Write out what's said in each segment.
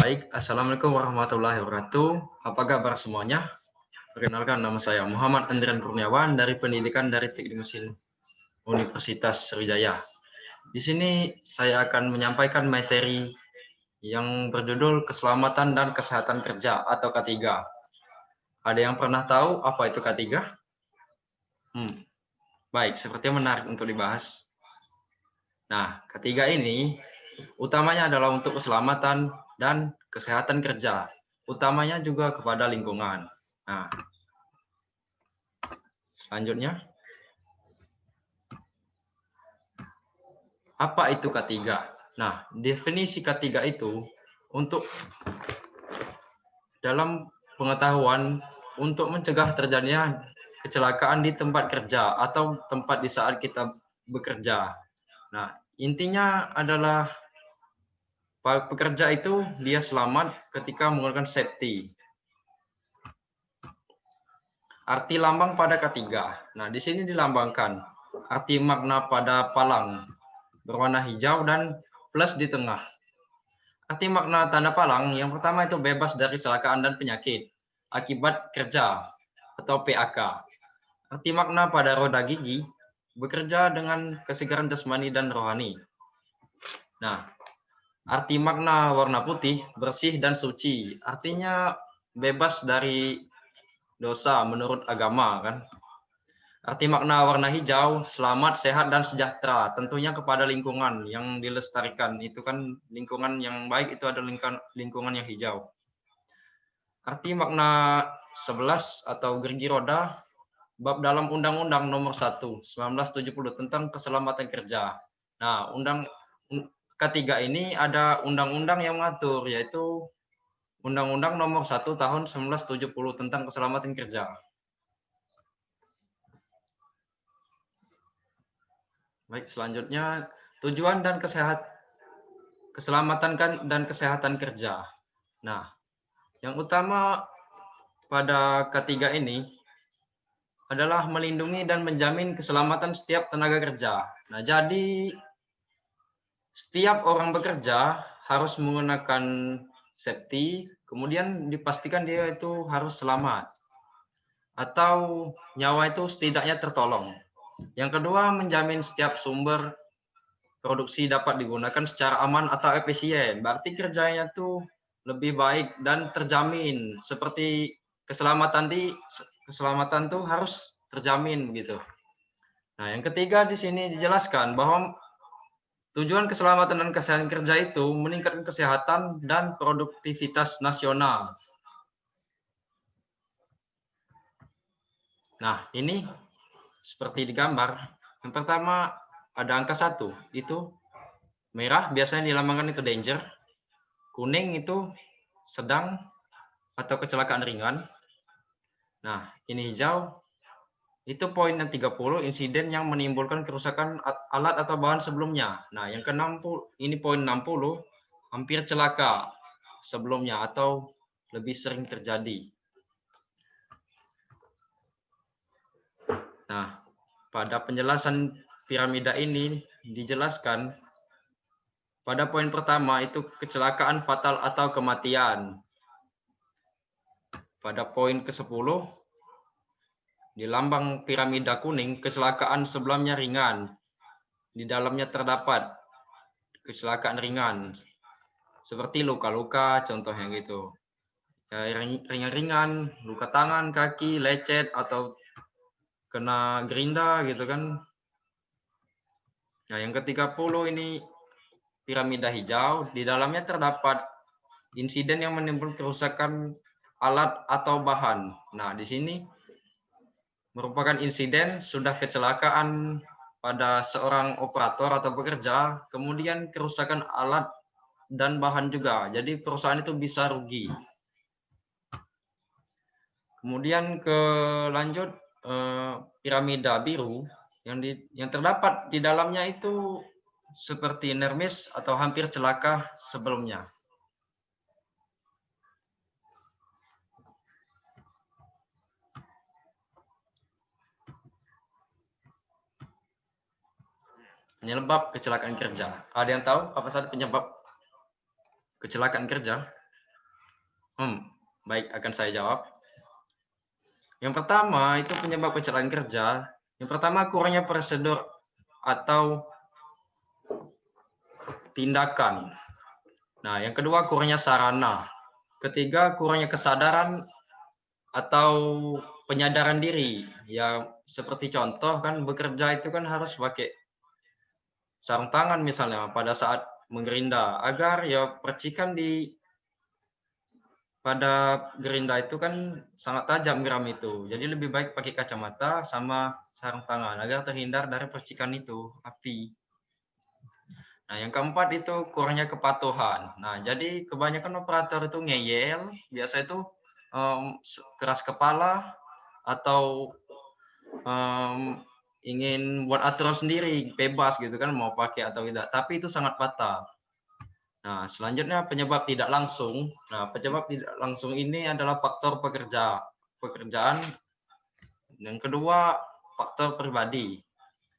Baik, Assalamualaikum warahmatullahi wabarakatuh. Apa kabar semuanya? Perkenalkan, nama saya Muhammad Andrian Kurniawan dari Pendidikan dari Teknik Mesin Universitas Sriwijaya. Di sini saya akan menyampaikan materi yang berjudul Keselamatan dan Kesehatan Kerja atau K3. Ada yang pernah tahu apa itu K3? Baik, sepertinya menarik untuk dibahas. Nah, K3 ini utamanya adalah untuk keselamatan dan kesehatan kerja, utamanya juga kepada lingkungan. Nah, selanjutnya, apa itu K3? Nah, definisi K3 itu untuk dalam pengetahuan untuk mencegah terjadinya kecelakaan di tempat kerja atau tempat di saat kita bekerja. Nah, intinya adalah pekerja itu dia selamat ketika menggunakan safety. Arti lambang pada K3. Nah, di sini dilambangkan arti makna pada palang berwarna hijau dan plus di tengah. Arti makna tanda palang yang pertama itu bebas dari kecelakaan dan penyakit akibat kerja atau PAK. Arti makna pada roda gigi bekerja dengan kesegaran jasmani dan rohani. Nah, arti makna warna putih bersih dan suci, artinya bebas dari dosa menurut agama kan. Arti makna warna hijau, selamat, sehat, dan sejahtera. Tentunya kepada lingkungan yang dilestarikan. Itu kan lingkungan yang baik, itu ada lingkungan yang hijau. Arti makna 11 atau gerigi roda, bab dalam Undang-Undang Nomor 1, 1970 tentang keselamatan kerja. Nah, K3 ini ada undang-undang yang mengatur, yaitu Undang-Undang Nomor 1 tahun 1970 tentang keselamatan kerja. Baik, selanjutnya tujuan dan keselamatan dan kesehatan kerja. Nah, yang utama pada K3 ini adalah melindungi dan menjamin keselamatan setiap tenaga kerja. Nah, jadi setiap orang bekerja harus menggunakan safety, kemudian dipastikan dia itu harus selamat atau nyawa itu setidaknya tertolong. Yang kedua, menjamin setiap sumber produksi dapat digunakan secara aman atau efisien. Berarti kerjanya tuh lebih baik dan terjamin. Seperti keselamatan tuh harus terjamin gitu. Nah, yang ketiga di sini dijelaskan bahwa tujuan keselamatan dan kesehatan kerja itu meningkatkan kesehatan dan produktivitas nasional. Nah, ini seperti digambar. Yang pertama ada angka 1, itu merah biasanya dilambangkan itu danger, kuning itu sedang atau kecelakaan ringan. Nah, ini hijau itu poin yang 30, insiden yang menimbulkan kerusakan alat atau bahan sebelumnya. Nah, yang ke-60 ini poin 60, hampir celaka sebelumnya atau lebih sering terjadi. Nah, pada penjelasan piramida ini dijelaskan pada poin pertama itu kecelakaan fatal atau kematian. Pada poin ke-10 di lambang piramida kuning, kecelakaan sebelumnya ringan. Di dalamnya terdapat kecelakaan ringan, seperti luka-luka, contohnya gitu. Ya, ringan-ringan, luka tangan, kaki, lecet, atau kena gerinda gitu kan. Nah, yang ke-30 ini piramida hijau, di dalamnya terdapat insiden yang menimbulkan kerusakan alat atau bahan. Nah, di sini merupakan insiden sudah kecelakaan pada seorang operator atau pekerja, kemudian kerusakan alat dan bahan juga. Jadi perusahaan itu bisa rugi. Kemudian lanjut piramida biru yang terdapat di dalamnya itu seperti nermis atau hampir celaka sebelumnya. Penyebab kecelakaan kerja. Ada yang tahu apa saja penyebab kecelakaan kerja? Baik, akan saya jawab. Yang pertama itu penyebab kecelakaan kerja. Yang pertama kurangnya prosedur atau tindakan. Nah, yang kedua kurangnya sarana. Ketiga kurangnya kesadaran atau penyadaran diri. Ya seperti contoh kan bekerja itu kan harus pakai sarung tangan misalnya pada saat menggerinda agar ya percikan pada gerinda itu kan sangat tajam geram itu. Jadi lebih baik pakai kacamata sama sarung tangan agar terhindar dari percikan itu, api. Nah, yang keempat itu kurangnya kepatuhan. Nah, jadi kebanyakan operator itu ngeyel, biasa itu keras kepala atau ingin buat aturan sendiri, bebas gitu kan mau pakai atau tidak. Tapi itu sangat fatal. Nah, selanjutnya penyebab tidak langsung. Nah, penyebab tidak langsung ini adalah faktor pekerjaan. Yang kedua, faktor pribadi.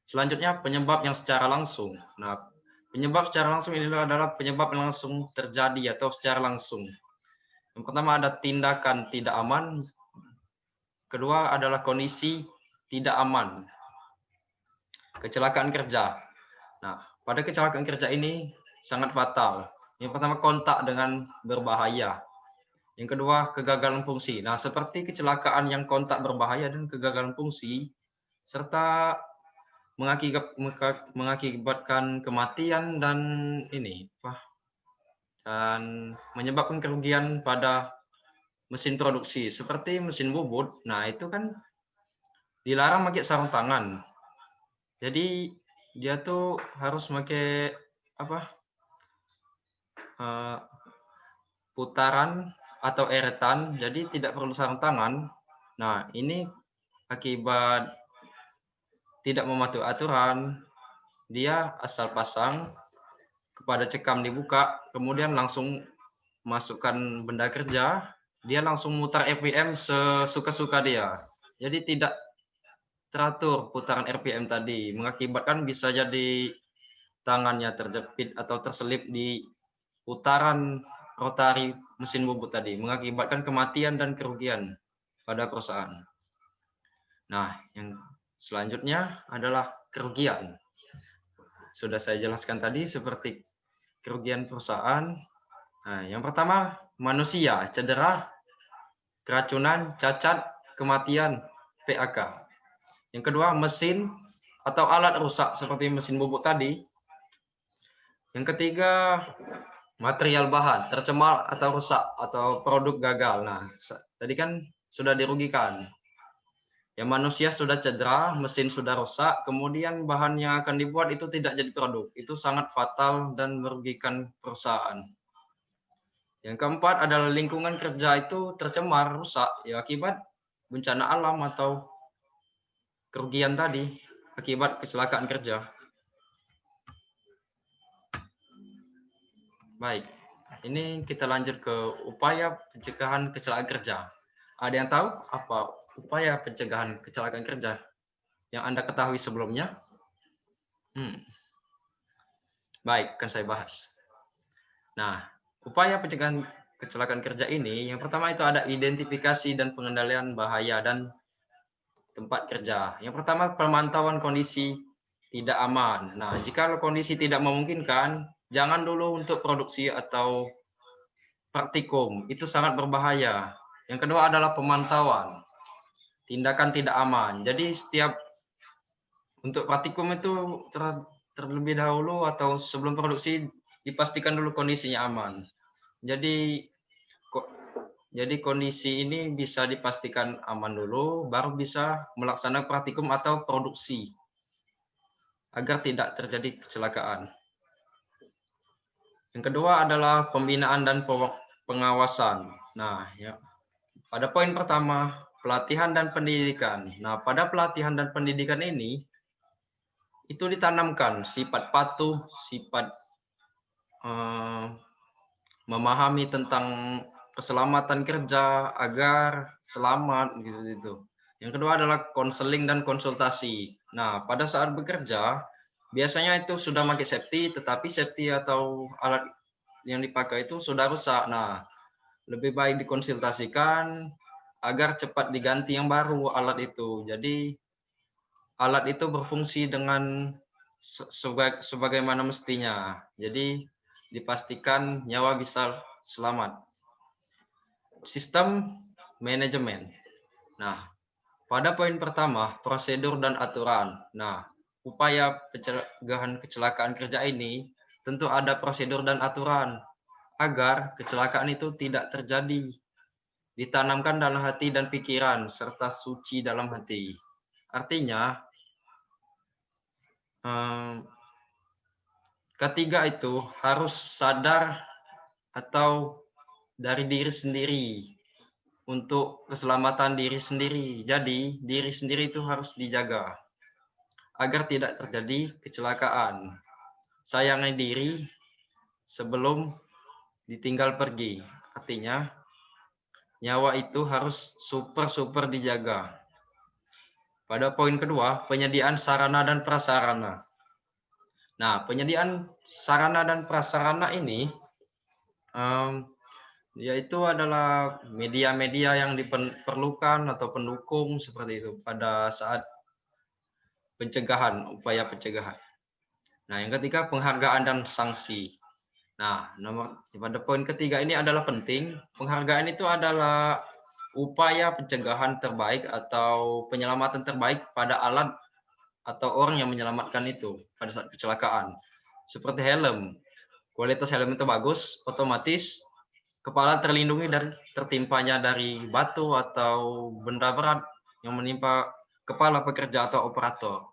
Selanjutnya, penyebab yang secara langsung. Nah, penyebab secara langsung ini adalah penyebab yang langsung terjadi atau secara langsung. Yang pertama ada tindakan tidak aman. Kedua adalah kondisi tidak aman. Kecelakaan kerja. Nah, pada kecelakaan kerja ini sangat fatal. Yang pertama kontak dengan berbahaya. Yang kedua, kegagalan fungsi. Nah, seperti kecelakaan yang kontak berbahaya dan kegagalan fungsi, serta mengakibatkan kematian dan menyebabkan kerugian pada mesin produksi, seperti mesin bubut. Nah, itu kan dilarang pakai sarung tangan. Jadi dia tuh harus pakai putaran atau eretan, jadi tidak perlu sarung tangan. Nah, ini akibat tidak mematuhi aturan, dia asal pasang, kepada cekam dibuka, kemudian langsung masukkan benda kerja, dia langsung mutar RPM sesuka-suka dia. Jadi tidak teratur putaran RPM tadi, mengakibatkan bisa jadi tangannya terjepit atau terselip di putaran rotari mesin bubut tadi, mengakibatkan kematian dan kerugian pada perusahaan. Nah, yang selanjutnya adalah kerugian. Sudah saya jelaskan tadi seperti kerugian perusahaan. Nah, yang pertama manusia, cedera, keracunan, cacat, kematian, PHK. Yang kedua mesin atau alat rusak seperti mesin bubuk tadi. Yang ketiga material bahan tercemar atau rusak atau produk gagal. Nah, tadi kan sudah dirugikan. Ya manusia sudah cedera, mesin sudah rusak, kemudian bahan yang akan dibuat itu tidak jadi produk. Itu sangat fatal dan merugikan perusahaan. Yang keempat adalah lingkungan kerja itu tercemar, rusak, ya akibat bencana alam atau kerugian tadi, akibat kecelakaan kerja. Baik, ini kita lanjut ke upaya pencegahan kecelakaan kerja. Ada yang tahu apa upaya pencegahan kecelakaan kerja yang Anda ketahui sebelumnya? Baik, akan saya bahas. Nah, upaya pencegahan kecelakaan kerja ini, yang pertama itu ada identifikasi dan pengendalian bahaya dan tempat kerja. Yang pertama, pemantauan kondisi tidak aman. Nah, jika kondisi tidak memungkinkan, jangan dulu untuk produksi atau praktikum. Itu sangat berbahaya. Yang kedua adalah pemantauan. Tindakan tidak aman. Jadi setiap untuk praktikum itu terlebih dahulu atau sebelum produksi dipastikan dulu kondisinya aman. Jadi kondisi ini bisa dipastikan aman dulu, baru bisa melaksanakan praktikum atau produksi agar tidak terjadi kecelakaan. Yang kedua adalah pembinaan dan pengawasan. Nah, ya, pada poin pertama, pelatihan dan pendidikan. Nah, pada pelatihan dan pendidikan ini, itu ditanamkan sifat patuh, sifat memahami tentang keselamatan kerja agar selamat gitu. Yang kedua adalah konseling dan konsultasi. Nah, pada saat bekerja biasanya itu sudah pakai safety, tetapi safety atau alat yang dipakai itu sudah rusak. Nah, lebih baik dikonsultasikan agar cepat diganti yang baru alat itu. Jadi alat itu berfungsi dengan sebagaimana mestinya. Jadi dipastikan nyawa bisa selamat. Sistem manajemen. Nah, pada poin pertama, prosedur dan aturan. Nah, upaya pencegahan kecelakaan kerja ini tentu ada prosedur dan aturan agar kecelakaan itu tidak terjadi. Ditanamkan dalam hati dan pikiran, serta suci dalam hati. Artinya, ketiga itu harus sadar atau dari diri sendiri untuk keselamatan diri sendiri. Jadi, diri sendiri itu harus dijaga agar tidak terjadi kecelakaan. Sayangi diri sebelum ditinggal pergi. Artinya, nyawa itu harus super dijaga. Pada poin kedua, penyediaan sarana dan prasarana. Nah, penyediaan sarana dan prasarana ini yaitu adalah media-media yang diperlukan atau pendukung seperti itu pada saat pencegahan, upaya pencegahan. Nah, yang ketiga penghargaan dan sanksi. Nah, pada poin ketiga ini adalah penting. Penghargaan itu adalah upaya pencegahan terbaik atau penyelamatan terbaik pada alat atau orang yang menyelamatkan itu pada saat kecelakaan. Seperti helm. Kualitas helm itu bagus, otomatis kepala terlindungi dari tertimpanya dari batu atau benda berat yang menimpa kepala pekerja atau operator.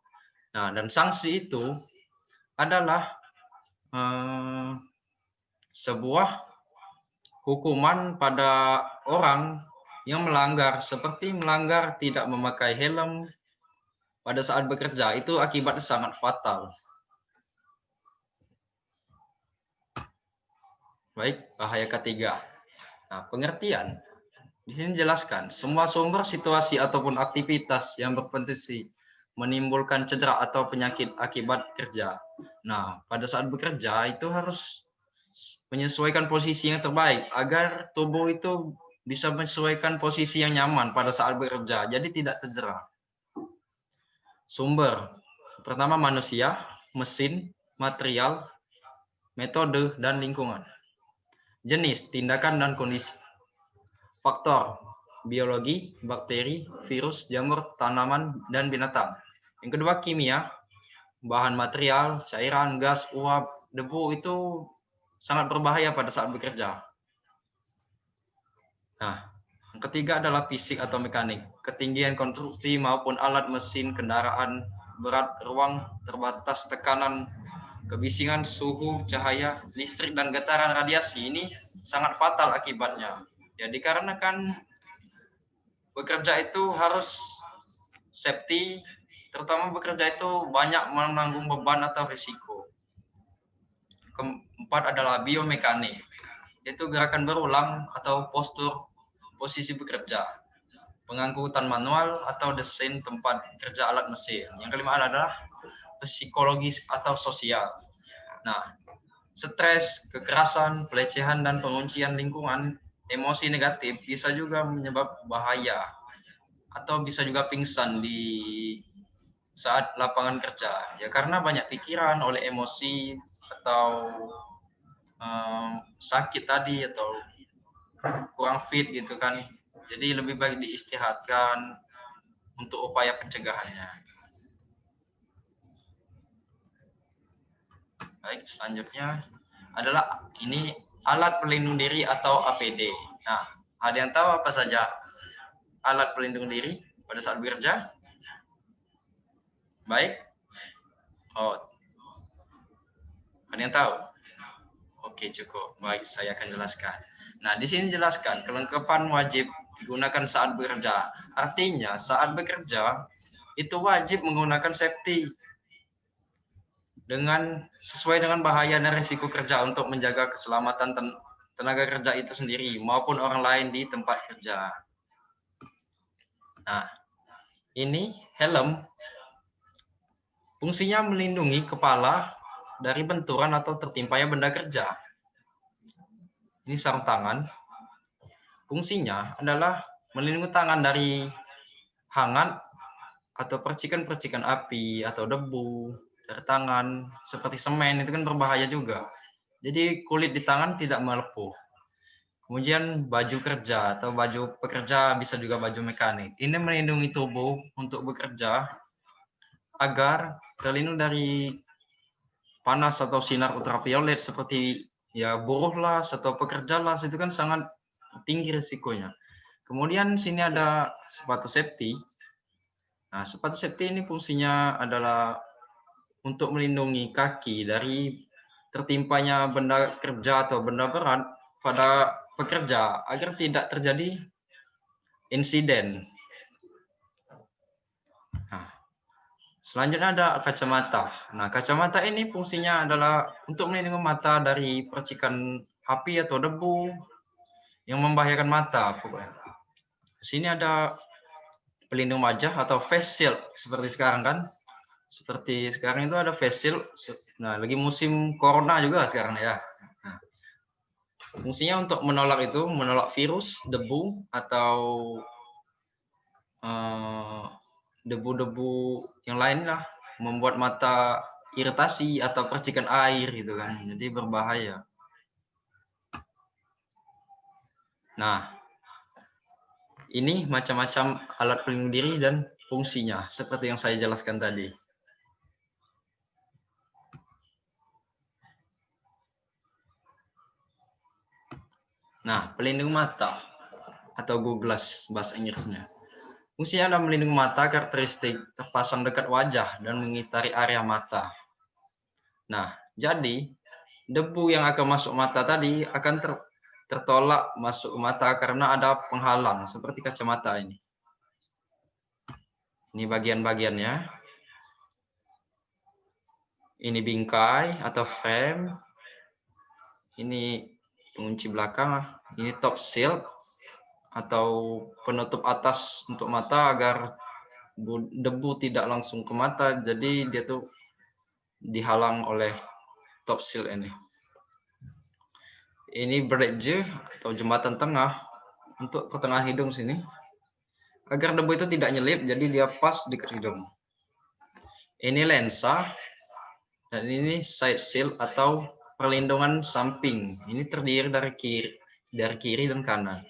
Nah, dan sanksi itu adalah sebuah hukuman pada orang yang melanggar, seperti melanggar tidak memakai helm pada saat bekerja, itu akibatnya sangat fatal. Baik, bahaya ketiga. Nah, pengertian. Di sini jelaskan, semua sumber, situasi, ataupun aktivitas yang berpotensi menimbulkan cedera atau penyakit akibat kerja. Nah, pada saat bekerja itu harus menyesuaikan posisi yang terbaik agar tubuh itu bisa menyesuaikan posisi yang nyaman pada saat bekerja, jadi tidak cedera. Sumber, pertama manusia, mesin, material, metode, dan lingkungan. Jenis, tindakan, dan kondisi. Faktor, biologi, bakteri, virus, jamur, tanaman, dan binatang. Yang kedua, kimia, bahan material, cairan, gas, uap, debu itu sangat berbahaya pada saat bekerja. Nah, yang ketiga adalah fisik atau mekanik. Ketinggian konstruksi maupun alat mesin, kendaraan, berat ruang, terbatas tekanan, kebisingan, suhu, cahaya, listrik, dan getaran radiasi ini sangat fatal akibatnya. Ya, dikarenakan bekerja itu harus safety, terutama bekerja itu banyak menanggung beban atau risiko. Keempat adalah biomekanik, yaitu gerakan berulang atau postur posisi bekerja, pengangkutan manual atau desain tempat kerja alat mesin. Yang kelima adalah psikologis atau sosial. Nah, stres, kekerasan, pelecehan, dan penguncian lingkungan, emosi negatif bisa juga menyebabkan bahaya atau bisa juga pingsan di saat lapangan kerja. Ya karena banyak pikiran oleh emosi atau sakit tadi atau kurang fit gitu kan. Jadi lebih baik diistirahatkan untuk upaya pencegahannya. Baik, selanjutnya adalah ini alat pelindung diri atau APD. Nah, ada yang tahu apa saja alat pelindung diri pada saat bekerja? Baik. Oh, ada yang tahu? Oke, cukup. Baik, saya akan jelaskan. Nah, di sini jelaskan kelengkapan wajib digunakan saat bekerja. Artinya, saat bekerja itu wajib menggunakan safety dengan sesuai dengan bahaya dan risiko kerja untuk menjaga keselamatan tenaga kerja itu sendiri maupun orang lain di tempat kerja. Nah, ini helm fungsinya melindungi kepala dari benturan atau tertimpanya benda kerja. Ini sarung tangan fungsinya adalah melindungi tangan dari hangat atau percikan-percikan api atau debu dari tangan seperti semen, itu kan berbahaya juga. Jadi kulit di tangan tidak melepuh. Kemudian baju kerja atau baju pekerja, bisa juga baju mekanik. Ini melindungi tubuh untuk bekerja agar terlindung dari panas atau sinar ultraviolet seperti ya buruh las atau pekerja las, itu kan sangat tinggi risikonya. Kemudian sini ada sepatu safety. Nah, sepatu safety ini fungsinya adalah untuk melindungi kaki dari tertimpanya benda kerja atau benda berat pada pekerja agar tidak terjadi insiden. Nah, selanjutnya ada kacamata. Nah, kacamata ini fungsinya adalah untuk melindungi mata dari percikan api atau debu yang membahayakan mata pokoknya. Di sini ada pelindung wajah atau face shield seperti sekarang kan. Seperti sekarang itu ada face shield. Nah, lagi musim corona juga sekarang ya. Nah, fungsinya untuk menolak virus, debu atau debu-debu yang lain lah, membuat mata iritasi atau percikan air gitu kan, jadi berbahaya. Nah, ini macam-macam alat pelindung diri dan fungsinya seperti yang saya jelaskan tadi. Nah, pelindung mata atau goggles bahasa Inggrisnya. Fungsinya adalah melindungi mata, karakteristik terpasang dekat wajah dan mengitari area mata. Nah, jadi debu yang akan masuk mata tadi akan tertolak masuk ke mata karena ada penghalang seperti kacamata ini. Ini bagian-bagiannya. Ini bingkai atau frame. Ini pengunci belakang. Ini top shield atau penutup atas untuk mata agar debu tidak langsung ke mata. Jadi dia tuh dihalang oleh top shield ini. Ini bridge atau jembatan tengah untuk pertengahan hidung sini. Agar debu itu tidak nyelip, jadi dia pas di hidung. Ini lensa, dan ini side shield atau perlindungan samping. Ini terdiri dari kiri dan kanan.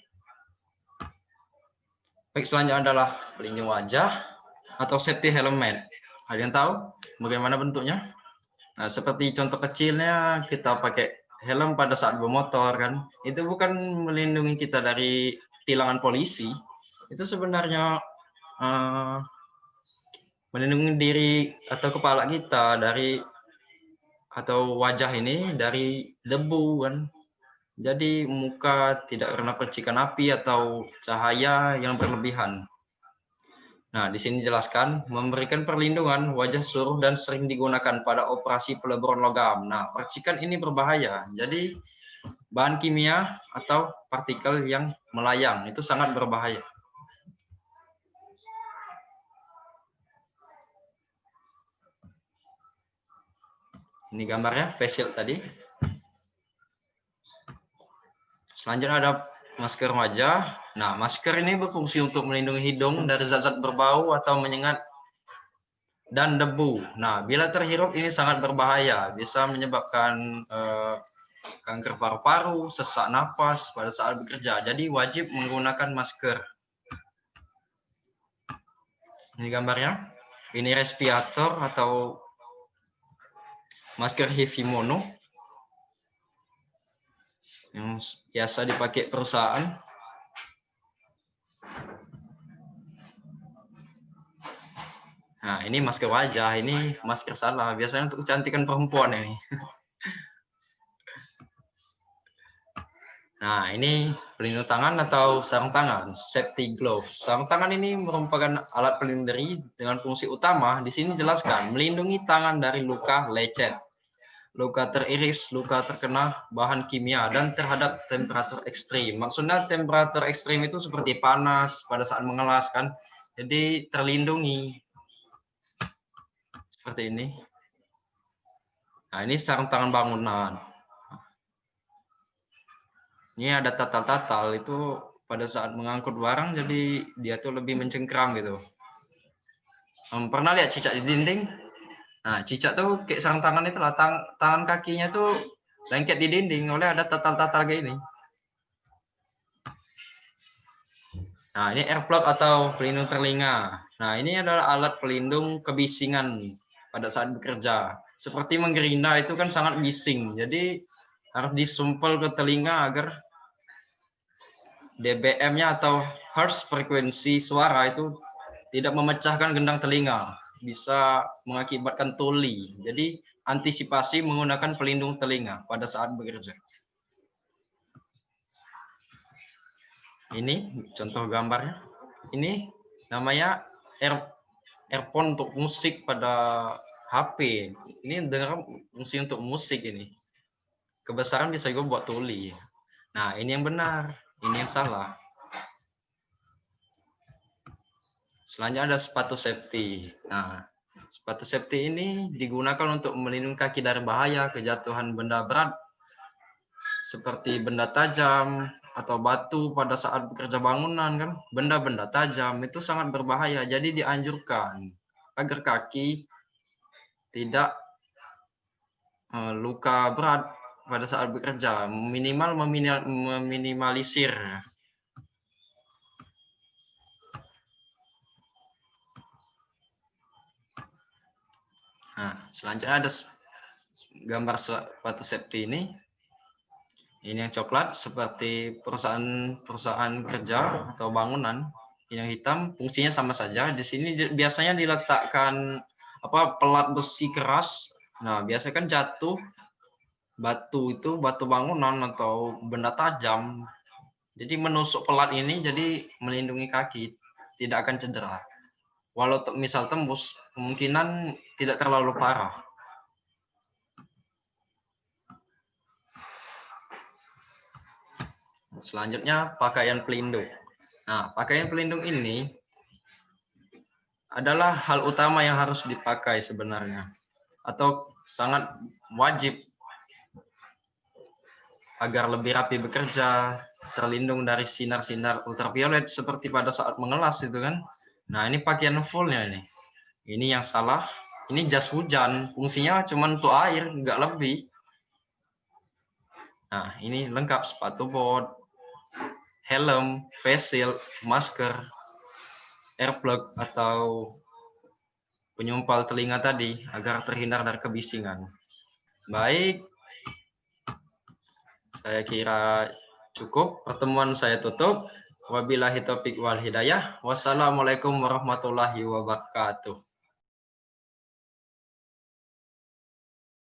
Baik, selanjutnya adalah pelindung wajah atau safety helmet. Ada yang tahu bagaimana bentuknya? Nah, seperti contoh kecilnya kita pakai helm pada saat bermotor kan. Itu bukan melindungi kita dari tilangan polisi. Itu sebenarnya melindungi diri atau kepala kita dari atau wajah ini dari debu kan. Jadi muka tidak kena percikan api atau cahaya yang berlebihan. Nah, di sini jelaskan memberikan perlindungan wajah seluruh dan sering digunakan pada operasi peleburan logam. Nah, percikan ini berbahaya. Jadi bahan kimia atau partikel yang melayang itu sangat berbahaya. Ini gambarnya face shield tadi. Selanjutnya ada masker wajah. Nah, masker ini berfungsi untuk melindungi hidung dari zat-zat berbau atau menyengat dan debu. Nah, bila terhirup ini sangat berbahaya, bisa menyebabkan kanker paru-paru, sesak napas pada saat bekerja. Jadi wajib menggunakan masker. Ini gambarnya. Ini respirator atau masker Hifimono yang biasa dipakai perusahaan. Nah, ini masker wajah, ini masker salah. Biasanya untuk kecantikan perempuan ini. Nah, ini pelindung tangan atau sarung tangan, safety glove. Sarung tangan ini merupakan alat pelindung diri dengan fungsi utama. Di sini jelaskan melindungi tangan dari luka lecet, luka teriris, luka terkena bahan kimia, dan terhadap temperatur ekstrim. Maksudnya temperatur ekstrim itu seperti panas pada saat mengelas kan. Jadi terlindungi. Seperti ini. Nah, ini sarung tangan bangunan. Ini ada tatal-tatal, itu pada saat mengangkut barang, jadi dia tuh lebih mencengkram gitu. Pernah lihat cicak di dinding? Nah, cicak tuh kayak sarang tangan itu lah, tangan kakinya tuh lengket di dinding oleh ada tatal-tatal kayak ini. Nah, ini earplug atau pelindung telinga. Nah, ini adalah alat pelindung kebisingan pada saat bekerja. Seperti menggerinda itu kan sangat bising, jadi harus disumpel ke telinga agar dBm-nya atau hertz frekuensi suara itu tidak memecahkan gendang telinga, bisa mengakibatkan tuli. Jadi antisipasi menggunakan pelindung telinga pada saat bekerja. Ini contoh gambarnya. Ini namanya earphone untuk musik pada HP. Ini dengar fungsi untuk musik ini. Kebesaran bisa juga buat tuli. Nah, ini yang benar, ini yang salah. Selanjutnya ada sepatu safety. Nah, sepatu safety ini digunakan untuk melindungi kaki dari bahaya kejatuhan benda berat seperti benda tajam atau batu pada saat bekerja bangunan kan. Benda-benda tajam itu sangat berbahaya. Jadi dianjurkan agar kaki tidak luka berat pada saat bekerja, minimal meminimalisir. Nah, selanjutnya ada gambar sepatu safety ini. Ini yang coklat seperti perusahaan kerja atau bangunan. Yang hitam fungsinya sama saja. Di sini biasanya diletakkan pelat besi keras. Nah, biasanya kan jatuh batu itu batu bangunan atau benda tajam. Jadi menusuk pelat ini jadi melindungi kaki, tidak akan cedera. Walau misal tembus, kemungkinan tidak terlalu parah. Selanjutnya pakaian pelindung. Nah, pakaian pelindung ini adalah hal utama yang harus dipakai sebenarnya, atau sangat wajib agar lebih rapi bekerja, terlindung dari sinar-sinar ultraviolet seperti pada saat mengelas itu kan. Nah, ini pakaian fullnya ini. Ini yang salah. Ini jas hujan, fungsinya cuma untuk air, nggak lebih. Nah, ini lengkap sepatu bot, helm, face shield, masker, earplug atau penyumpal telinga tadi agar terhindar dari kebisingan. Baik, saya kira cukup. Pertemuan saya tutup. Wabillahi taufiq wal hidayah. Wassalamualaikum warahmatullahi wabarakatuh.